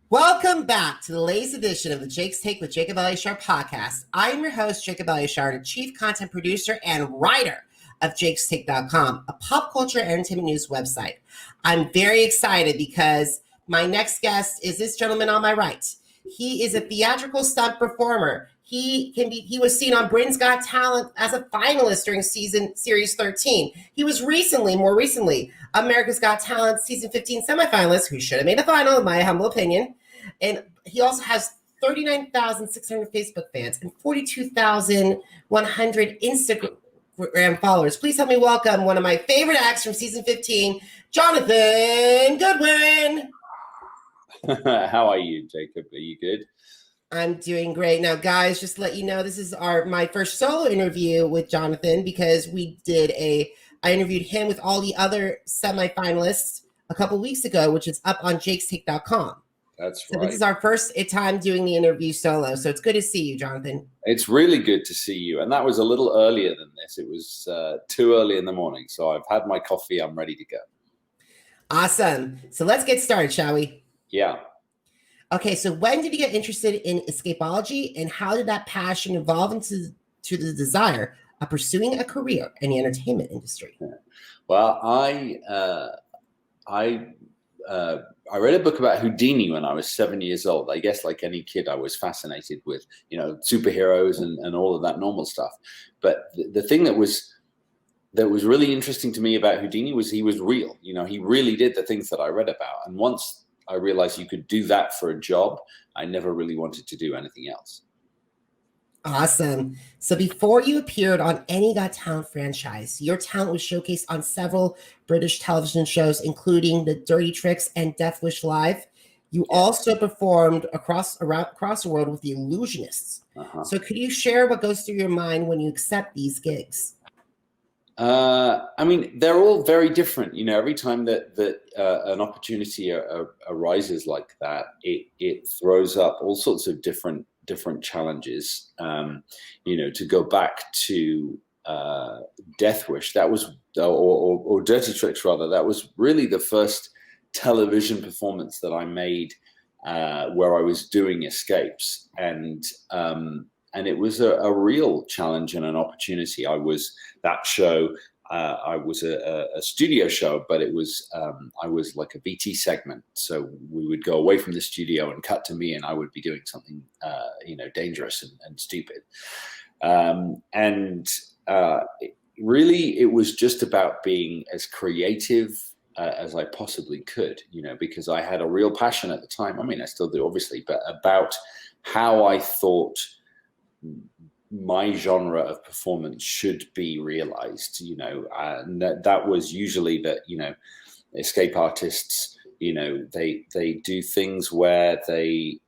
Welcome back to the latest edition of the Jake's Take with Jacob Elyachar Podcast. I'm your host, Jacob Elyachar, the chief content producer and writer of jakestake.com, a pop culture and entertainment news website. I'm very excited because my next guest is this gentleman on my right. He is a theatrical stunt performer. He was seen on Britain's Got Talent as a finalist during series 13. He was more recently, America's Got Talent season 15 semifinalist, who should have made the final, in my humble opinion. And he also has 39,600 Facebook fans and 42,100 Instagram followers. Please help me welcome one of my favorite acts from season 15, Jonathan Goodwin. How are you, Jacob? Are you good? I'm doing great. Now, guys, just to let you know, this is my first solo interview with Jonathan because I interviewed him with all the other semifinalists a couple weeks ago, which is up on jakestake.com. That's right. So this is our first time doing the interview solo. So it's good to see you, Jonathan. It's really good to see you. And that was a little earlier than this. It was too early in the morning. So I've had my coffee. I'm ready to go. Awesome. So let's get started, shall we? Yeah. Okay, so when did you get interested in escapology, and how did that passion evolve into the desire of pursuing a career in the entertainment industry? Well, I read a book about Houdini when I was 7 years old. I guess like any kid, I was fascinated with, superheroes and all of that normal stuff. But the thing that was really interesting to me about Houdini was he was real. He really did the things that I read about. And once I realized you could do that for a job, I never really wanted to do anything else. Awesome. So before you appeared on any Got Talent franchise, your talent was showcased on several British television shows, including The Dirty Tricks and Deathwish Live. You also performed across the world with the Illusionists. Uh-huh. So could you share what goes through your mind when you accept these gigs? They're all very different. Every time that an opportunity arises like that, it throws up all sorts of different challenges. To go back to Deathwish, that was or Dirty Tricks rather. That was really the first television performance that I made where I was doing escapes, and it was a real challenge and an opportunity. I was a studio show, but I was like a BT segment. So we would go away from the studio and cut to me, and I would be doing something, dangerous and stupid. Really, it was just about being as creative as I possibly could, because I had a real passion at the time. I mean, I still do, obviously, but about how I thought my genre of performance should be realized, and that was usually that, escape artists, they do things where they,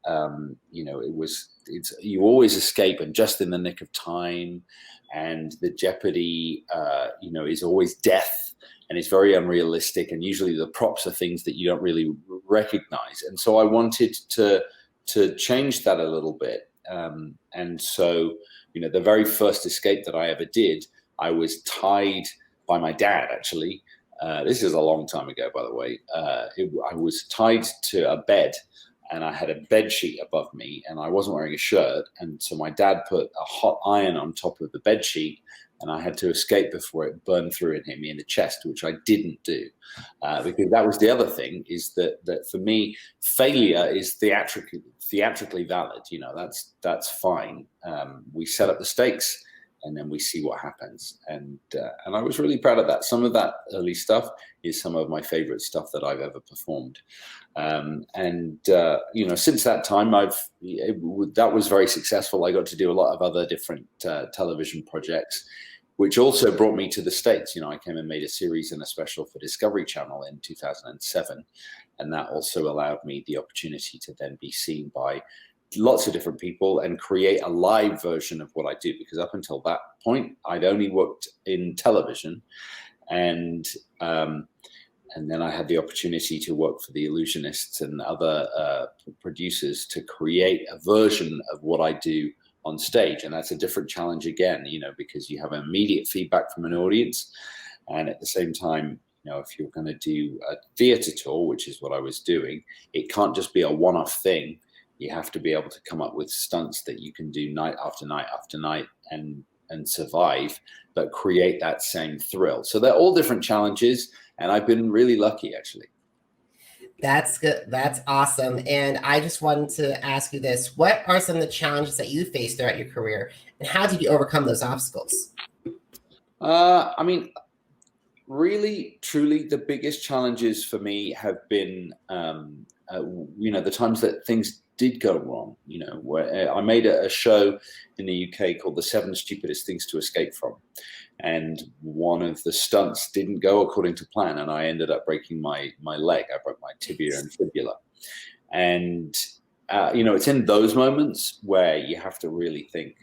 you always escape and just in the nick of time, and the jeopardy, is always death, and it's very unrealistic, and usually the props are things that you don't really recognize. And so I wanted to change that a little bit. And so, the very first escape that I ever did, I was tied by my dad, actually. This is a long time ago, by the way. I was tied to a bed, and I had a bed sheet above me, and I wasn't wearing a shirt. And so my dad put a hot iron on top of the bed sheet, and I had to escape before it burned through and hit me in the chest, which I didn't do. Because that was the other thing, is that for me, failure is theatrically valid. That's fine. We set up the stakes, and then we see what happens. And I was really proud of that. Some of that early stuff is some of my favorite stuff that I've ever performed. Since that time, that was very successful. I got to do a lot of other different television projects, which also brought me to the States. I came and made a series and a special for Discovery Channel in 2007. And that also allowed me the opportunity to then be seen by lots of different people and create a live version of what I do. Because up until that point, I'd only worked in television. And then I had the opportunity to work for the Illusionists and other producers to create a version of what I do on stage. And that's a different challenge again, because you have immediate feedback from an audience. And at the same time, if you're going to do a theatre tour, which is what I was doing, it can't just be a one-off thing. You have to be able to come up with stunts that you can do night after night after night and survive, but create that same thrill. So they're all different challenges, and I've been really lucky, actually. That's good. That's awesome. And I just wanted to ask you this. What are some of the challenges that you faced throughout your career, and how did you overcome those obstacles? I mean, really, truly, the biggest challenges for me have been, the times that things did go wrong, where I made a show in the UK called The 7 Stupidest Things to Escape From. And one of the stunts didn't go according to plan, and I ended up breaking my leg. I broke my tibia and fibula. And, it's in those moments where you have to really think,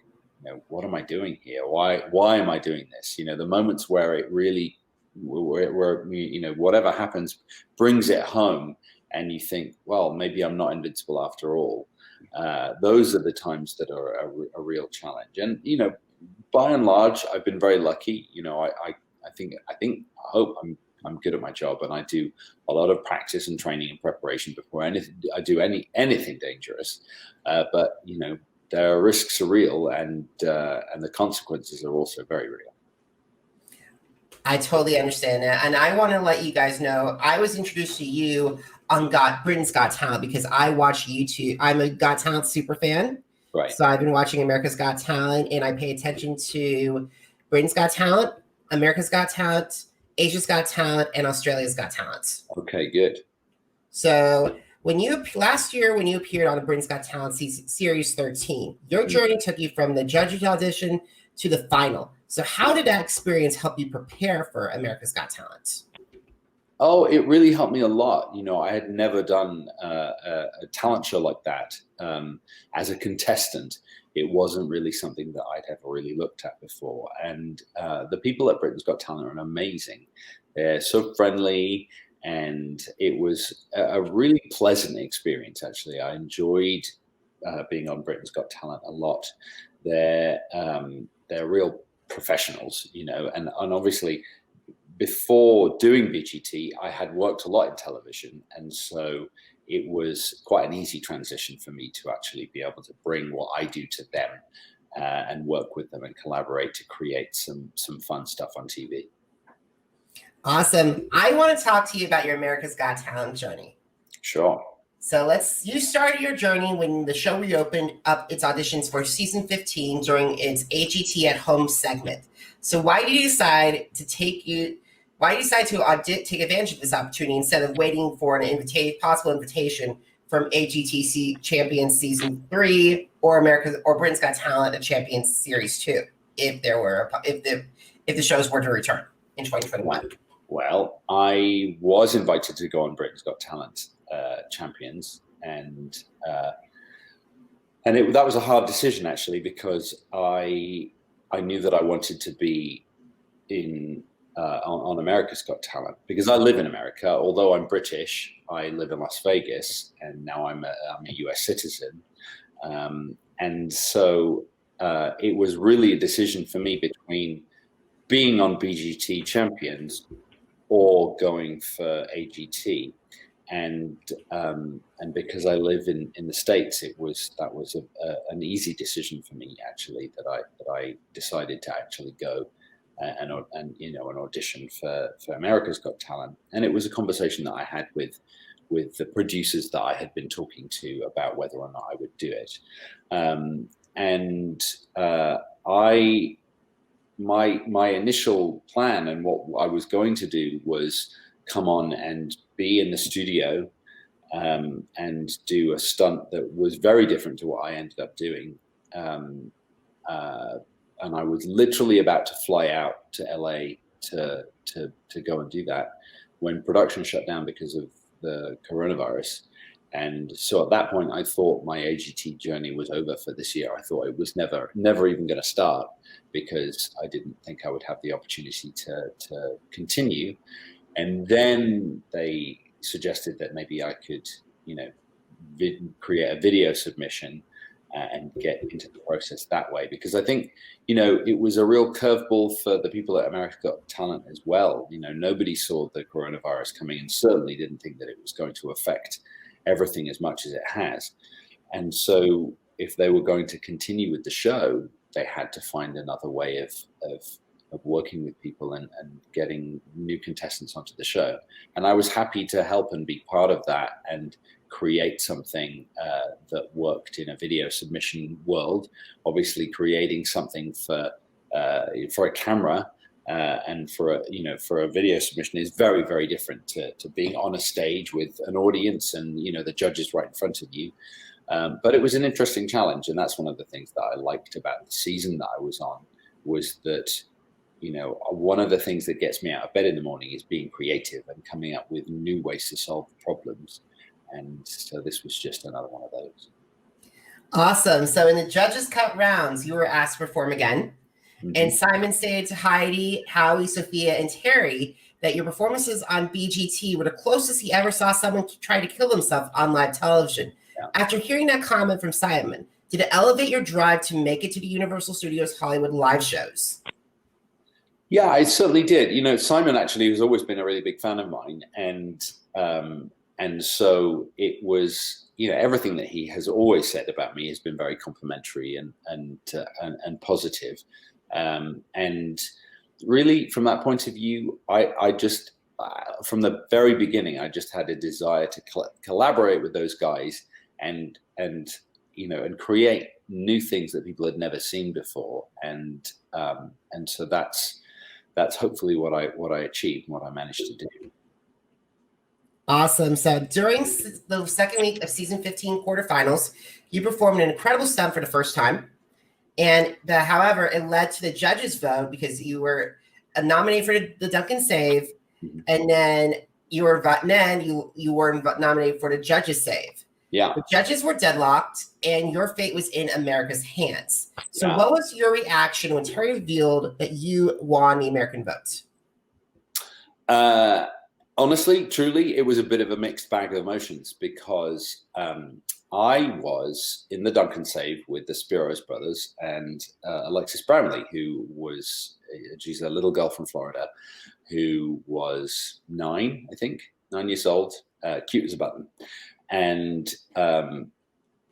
what am I doing here? Why am I doing this? The moments where it really, whatever happens brings it home, and you think, well, maybe I'm not invincible after all. Those are the times that are a real challenge. And, by and large, I've been very lucky. I hope I'm good at my job, and I do a lot of practice and training and preparation before I do anything dangerous. But their risks are real, and the consequences are also very real. I totally understand that. And I want to let you guys know, I was introduced to you on Britain's Got Talent because I watch YouTube. I'm a Got Talent super fan. Right. So I've been watching America's Got Talent, and I pay attention to Britain's Got Talent, America's Got Talent, Asia's Got Talent, and Australia's Got Talent. Okay, good. So last year when you appeared on Britain's Got Talent series 13, your journey took you from the judges audition to the final. So how did that experience help you prepare for America's Got Talent? Oh, it really helped me a lot. I had never done a talent show like that as a contestant. It wasn't really something that I'd ever really looked at before. And the people at Britain's Got Talent are amazing. They're so friendly, and it was a really pleasant experience, actually. I enjoyed being on Britain's Got Talent a lot. They're real professionals, and obviously before doing BGT, I had worked a lot in television, and so it was quite an easy transition for me to actually be able to bring what I do to them and work with them and collaborate to create some fun stuff on TV. Awesome. I want to talk to you about your America's Got Talent journey. Sure. So you started your journey when the show reopened up its auditions for season 15 during its AGT at Home segment. So why did you decide to take advantage of this opportunity instead of waiting for an possible invitation from AGT Champions season 3 or Britain's Got Talent a Champions series 2 if the shows were to return in 2021? Well, I was invited to go on Britain's Got Talent Champions, and that was a hard decision, actually, because I knew that I wanted to be on America's Got Talent because I live in America. Although I'm British, I live in Las Vegas, and now I'm a US citizen, and so it was really a decision for me between being on BGT Champions or going for AGT. And because I live in the States, that was an easy decision for me, actually, that I decided to actually go and audition for America's Got Talent. And it was a conversation that I had with the producers that I had been talking to about whether or not I would do it. My initial plan and what I was going to do was come on and be in the studio and do a stunt that was very different to what I ended up doing. And I was literally about to fly out to LA to go and do that when production shut down because of the coronavirus. And so at that point, I thought my AGT journey was over for this year. I thought it was never even going to start because I didn't think I would have the opportunity to continue. And then they suggested that maybe I could, create a video submission and get into the process that way. Because I think, it was a real curveball for the people at America's Got Talent as well. Nobody saw the coronavirus coming and certainly didn't think that it was going to affect everything as much as it has. And so if they were going to continue with the show, they had to find another way of working with people and getting new contestants onto the show. And I was happy to help and be part of that and create something that worked in a video submission world. Obviously, creating something for a camera and for a video submission is very, very different to being on a stage with an audience and the judges right in front of you. But it was an interesting challenge, and that's one of the things that I liked about the season that I was on, was that one of the things that gets me out of bed in the morning is being creative and coming up with new ways to solve problems. And so this was just another one of those. Awesome. So in the judges' cut rounds, you were asked to perform again. Mm-hmm. And Simon stated to Heidi, Howie, Sophia, and Terry that your performances on BGT were the closest he ever saw someone try to kill himself on live television. Yeah. After hearing that comment from Simon, did it elevate your drive to make it to the Universal Studios Hollywood live shows? Yeah, it certainly did. Simon actually has always been a really big fan of mine. And so it was, everything that he has always said about me has been very complimentary and positive. And really, from that point of view, I just, from the very beginning, I just had a desire to collaborate with those guys and create new things that people had never seen before. And so that's hopefully what I achieved, what I managed to do. Awesome. So during the second week of season 15 quarterfinals, you performed an incredible stunt for the first time. And however, it led to the judges' vote because you were nominated for the dunk and save, and then you were nominated for the judges' save. Yeah. The judges were deadlocked, and your fate was in America's hands. So what was your reaction when Terry revealed that you won the American vote? Honestly, truly, it was a bit of a mixed bag of emotions because I was in the dunk and save with the Spiros brothers and Alexis Brownlee, who was, she's a little girl from Florida, who was 9 years old, cute as a button. And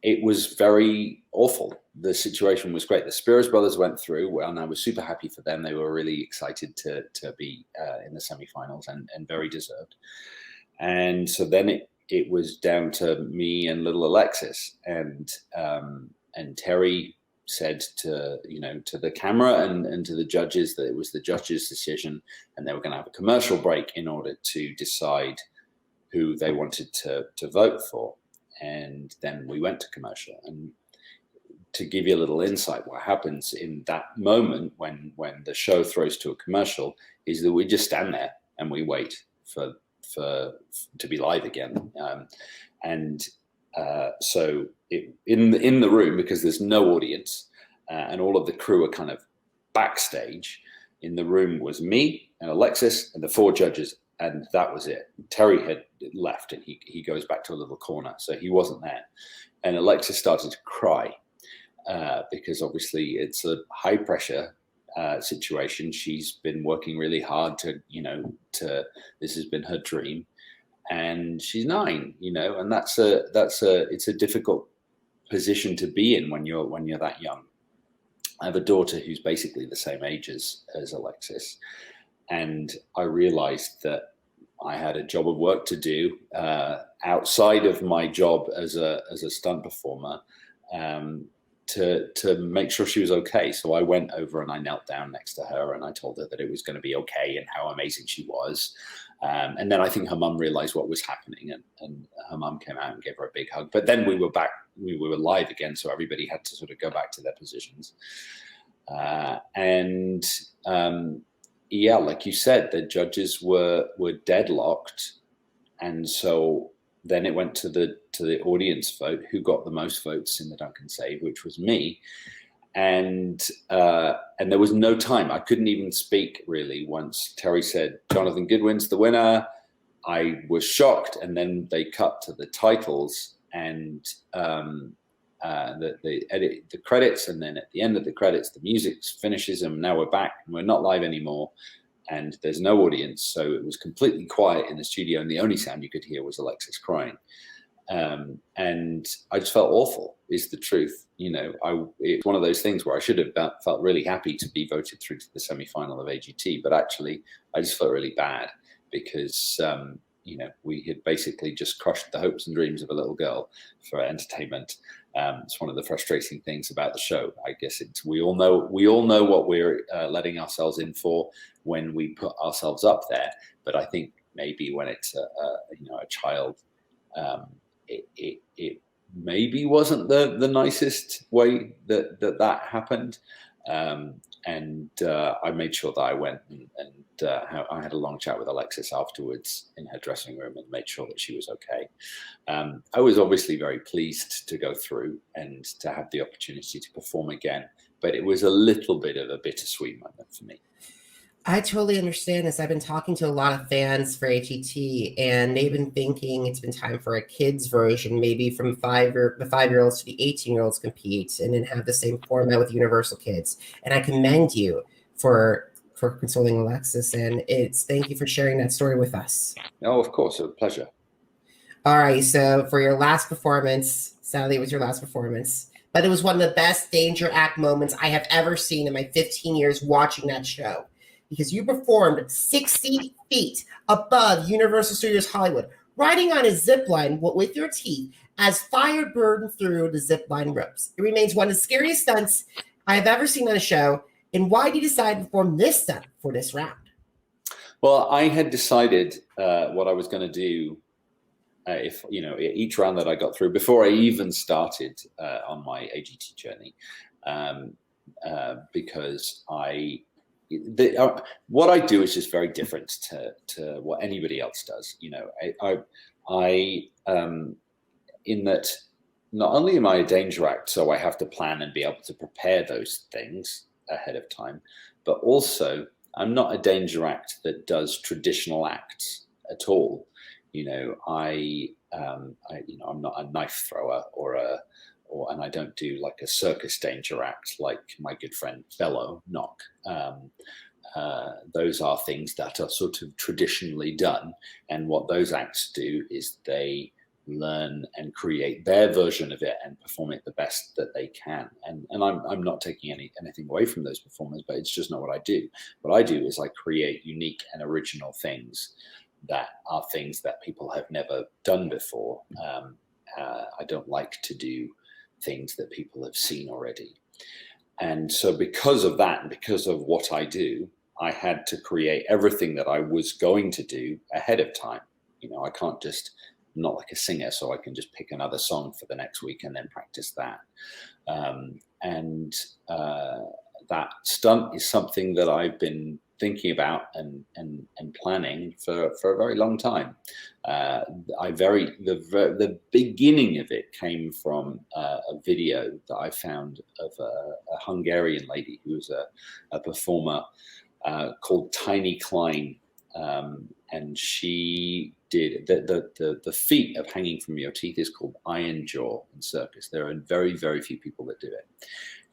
it was very awful. The situation was great. The Spiros brothers went through, and I was super happy for them. They were really excited to be in the semifinals and very deserved. And so then it was down to me and little Alexis, and Terry said to the camera and to the judges that it was the judges' decision, and they were going to have a commercial break in order to decide who they wanted to vote for. And then we went to commercial. And to give you a little insight, what happens in that moment when the show throws to a commercial is that we just stand there and we wait for to be live again. So in the room, because there's no audience and all of the crew are kind of backstage, in the room was me and Alexis and the 4 judges. And that was it. Terry had left and he goes back to a little corner. So he wasn't there. And Alexis started to cry because obviously it's a high pressure situation. She's been working really hard to this has been her dream. And she's 9, and it's a difficult position to be in when you're that young. I have a daughter who's basically the same age as Alexis. And I realized that I had a job of work to do outside of my job as a stunt performer to make sure she was okay. So I went over and I knelt down next to her and I told her that it was going to be okay and how amazing she was. And then I think her mum realized what was happening and her mum came out and gave her a big hug. But then we were live again. So everybody had to sort of go back to their positions. Yeah, like you said, the judges were deadlocked, and so then it went to the audience vote, who got the most votes in the dunk and save, which was me, and there was no time. I couldn't even speak really. Once Terry said Jonathan Goodwin's the winner, I was shocked, and then they cut to the titles, and they edit the credits, and then at the end of the credits, the music finishes, and now we're back, and we're not live anymore, and there's no audience. So it was completely quiet in the studio, and the only sound you could hear was Alexis crying. And I just felt awful, is the truth. It's one of those things where I should have felt really happy to be voted through to the semi-final of AGT, but actually I just felt really bad because, we had basically just crushed the hopes and dreams of a little girl for entertainment. It's one of the frustrating things about the show. I guess we all know what we're letting ourselves in for when we put ourselves up there. But I think maybe when it's a child, it maybe wasn't the nicest way that happened. And I made sure that I went and I had a long chat with Alexis afterwards in her dressing room and made sure that she was okay. I was obviously very pleased to go through and to have the opportunity to perform again, but it was a little bit of a bittersweet moment for me. I totally understand this. I've been talking to a lot of fans for AGT, and they've been thinking it's been time for a kids version, maybe from the 5-year-olds to the 18-year-olds compete, and then have the same format with Universal Kids. And I commend you for consoling Alexis, and thank you for sharing that story with us. Oh, of course, a pleasure. All right, so for your last performance, sadly it was your last performance, but it was one of the best Danger Act moments I have ever seen in my 15 years watching that show. Because you performed 60 feet above Universal Studios Hollywood, riding on a zip line with your teeth as fire burned through the zip line ropes. It remains one of the scariest stunts I have ever seen on a show. And why did you decide to perform this stunt for this round? Well, I had decided what I was going to do each round that I got through before I even started on my AGT journey, because what I do is just very different to what anybody else does. I in that not only am I a danger act, so I have to plan and be able to prepare those things ahead of time, but also I'm not a danger act that does traditional acts at all. I'm not a knife thrower and I don't do like a circus danger act like my good friend Bello Knock. Those are things that are sort of traditionally done. And what those acts do is they learn and create their version of it and perform it the best that they can. And I'm not taking anything away from those performers, but it's just not what I do. What I do is I create unique and original things that are things that people have never done before. I don't like to do things that people have seen already. And so because of that, and because of what I do, I had to create everything that I was going to do ahead of time. I can't just, I'm not like a singer, so I can just pick another song for the next week and then practice that. That stunt is something that I've been thinking about and planning for a very long time. The beginning of it came from a video that I found of a Hungarian lady who was a performer called Tiny Klein, and she did the feat of hanging from your teeth is called iron jaw in circus. There are very, very few people that do it,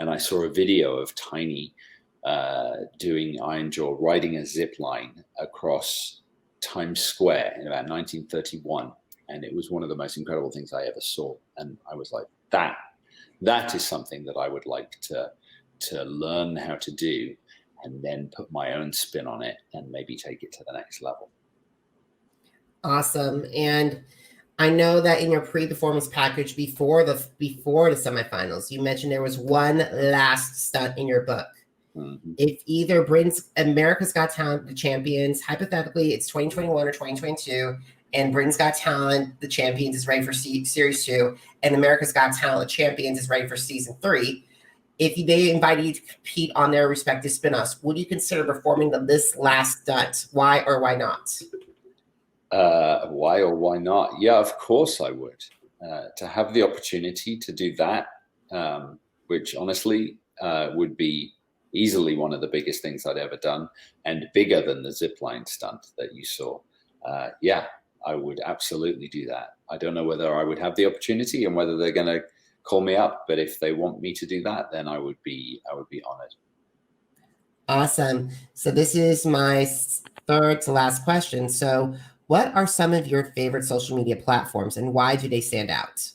and I saw a video of Tiny doing iron jaw, riding a zip line across Times Square in about 1931, and it was one of the most incredible things I ever saw. And I was like, that is something that I would like to learn how to do, and then put my own spin on it and maybe take it to the next level. Awesome. And I know that in your pre-performance package before the semifinals, you mentioned there was one last stunt in your book. Mm-hmm. If either brings America's Got Talent, The Champions, hypothetically it's 2021 or 2022, and Britain's Got Talent, The Champions is ready for Series 2, and America's Got Talent, The Champions is ready for Season 3. If they invited you to compete on their respective spin-offs, would you consider performing this last stunt? Why or why not? Why or why not? Yeah, of course I would. To have the opportunity to do that, which honestly would be easily one of the biggest things I'd ever done, and bigger than the zipline stunt that you saw. Yeah, I would absolutely do that. I don't know whether I would have the opportunity and whether they're going to call me up. But if they want me to do that, then I would be honored. Awesome. So this is my third to last question. So what are some of your favorite social media platforms and why do they stand out?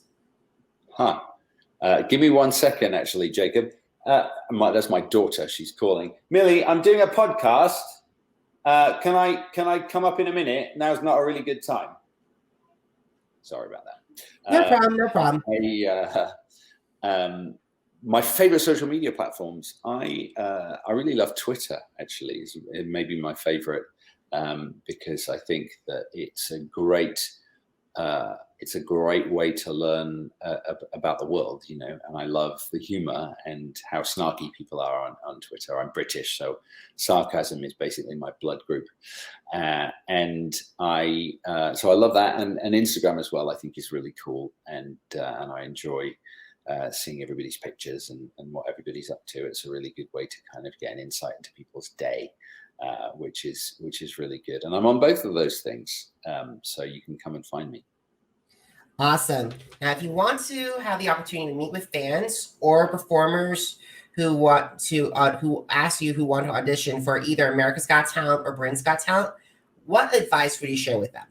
Give me 1 second, actually, Jacob. That's my daughter. She's calling. Millie, I'm doing a podcast. Can I come up in a minute? Now's not a really good time. Sorry about that. No problem. My favorite social media platforms. I really love Twitter. Actually, it may be my favorite because I think that it's a great way to learn about the world, you know. And I love the humor and how snarky people are on Twitter. I'm British, so sarcasm is basically my blood group, and I love that. And Instagram as well, I think, is really cool, and I enjoy seeing everybody's pictures and what everybody's up to. It's a really good way to kind of get an insight into people's day, which is really good. And I'm on both of those things, so you can come and find me. Awesome. Now, if you want to have the opportunity to meet with fans or performers who want to who want to audition for either America's Got Talent or Britain's Got Talent, what advice would you share with them?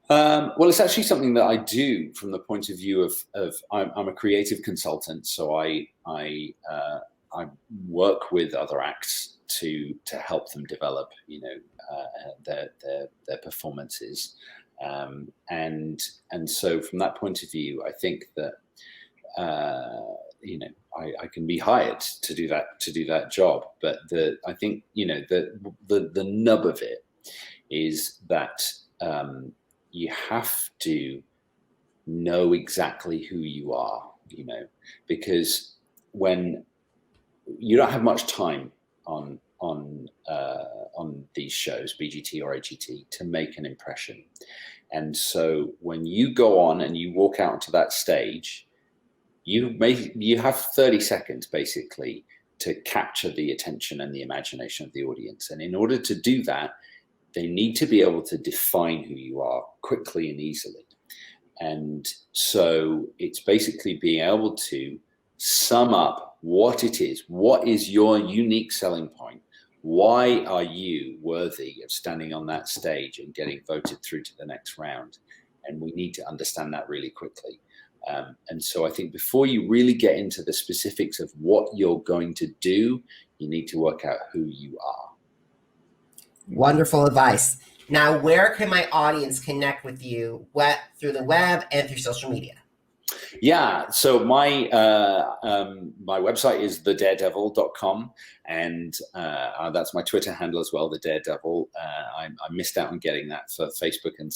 Well, it's actually something that I do from the point of view of I'm a creative consultant, so I work with other acts to help them develop, you know, their performances, and so from that point of view, I think that you know, I can be hired to do that job, but I think, you know, the nub of it is that you have to know exactly who you are, you know, because when you don't have much time on these shows, BGT or AGT, to make an impression. And so when you go on and you walk out onto that stage, you have 30 seconds basically to capture the attention and the imagination of the audience. And in order to do that, they need to be able to define who you are quickly and easily. And so it's basically being able to sum up what it is. What is your unique selling point? Why are you worthy of standing on that stage and getting voted through to the next round? And we need to understand that really quickly. And so I think before you really get into the specifics of what you're going to do, you need to work out who you are. Wonderful advice. Now, where can my audience connect with you? What, through the web and through social media? Yeah, so my website is thedaredevil.com, and that's my Twitter handle as well, the Daredevil. I missed out on getting that for Facebook and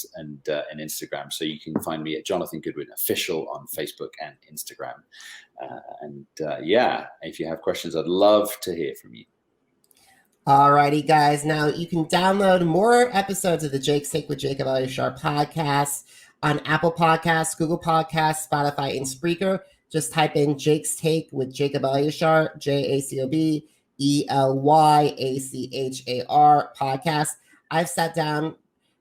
Instagram, so you can find me at Jonathan Goodwin Official on Facebook and Instagram. Yeah, if you have questions, I'd love to hear from you. Alrighty, guys. Now you can download more episodes of the Jake's Take with Jacob Elyachar podcast on Apple Podcasts, Google Podcasts, Spotify, and Spreaker. Just type in Jake's Take with Jacob Elyachar, JACOB ELYACHAR podcast. I've sat down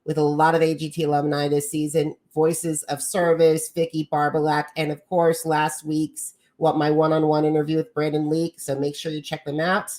with a lot of AGT alumni this season, Voices of Service, Vicky Barbalak, and of course last week's my one-on-one interview with Brandon Leak. So make sure you check them out.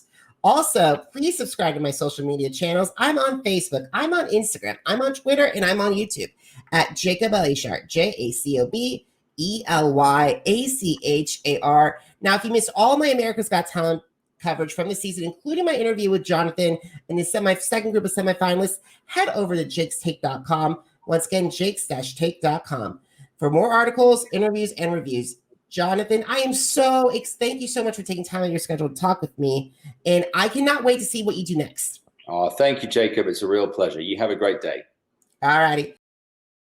Also, please subscribe to my social media channels. I'm on Facebook, I'm on Instagram, I'm on Twitter, and I'm on YouTube at Jacob Elyachar, JACOB ELYACHAR. Now, if you missed all my America's Got Talent coverage from the season, including my interview with Jonathan and the second group of semifinalists, head over to jakestake.com. Once again, jakes-take.com for more articles, interviews, and reviews. Jonathan, thank you so much for taking time out of your schedule to talk with me, and I cannot wait to see what you do next. Oh, thank you, Jacob. It's a real pleasure. You have a great day. All righty.